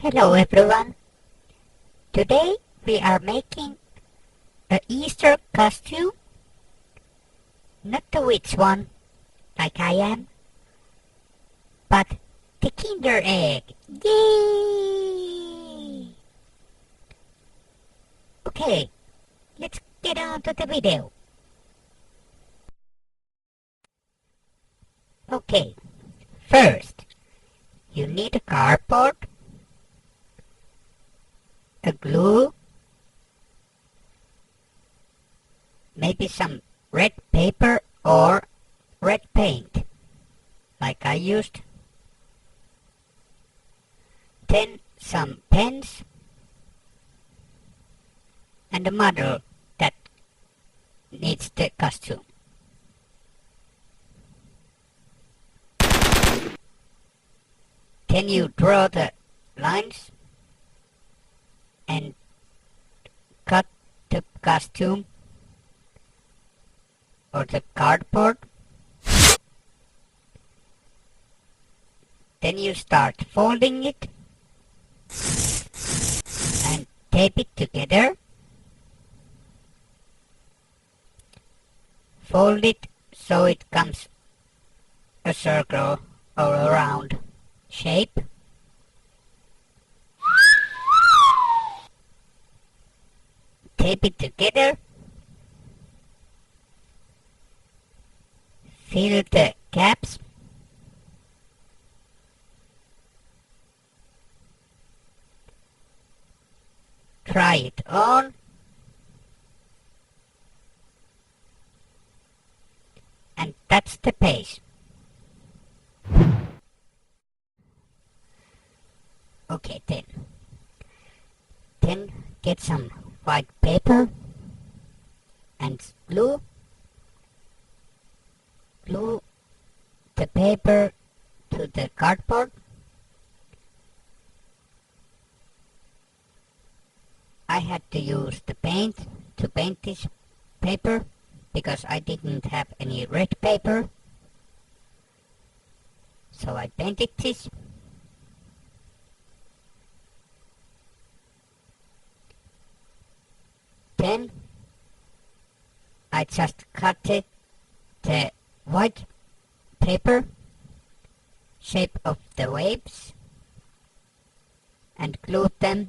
Hello everyone. Today we are making a Easter costume. Not the witch one, like I am, but the Kinder Egg. Yay! Okay, let's get on to the video. Okay, first you need a cardboard, a glue, maybe some red paper or red paint, like I used. Then some pens and a model that needs the costume. Then you draw the lines and cut the costume or the cardboard. Then you start folding it and tape it together. Fold it so it comes a circle or a round shape. Tape it together. Fill the gaps. Try it on. And that's the pace. Okay, then get some white paper and glue. Glue the paper to the cardboard. I had to use the paint to paint this paper because I didn't have any red paper. So I painted this. Then I just cut it, the white paper, shape of the waves, and glued them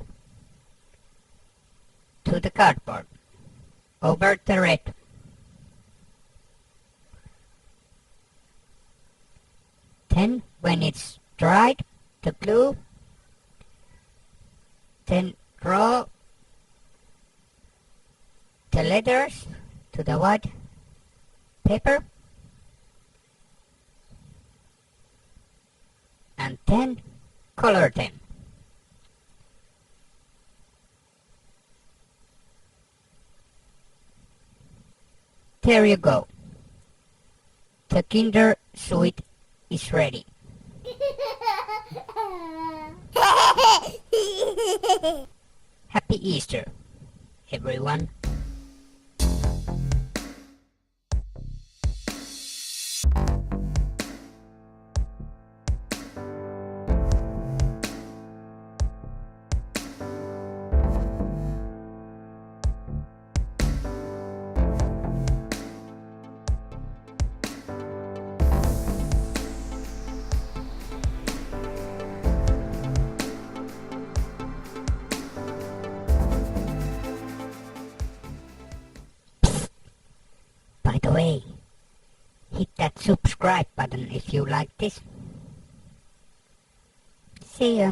to the cardboard over the red. Then when it's dried, the glue, then draw the letters to the white paper and then color them. There you go. The Kinder Sweet is ready. Happy Easter, everyone. By the way, hit that subscribe button if you like this. See ya.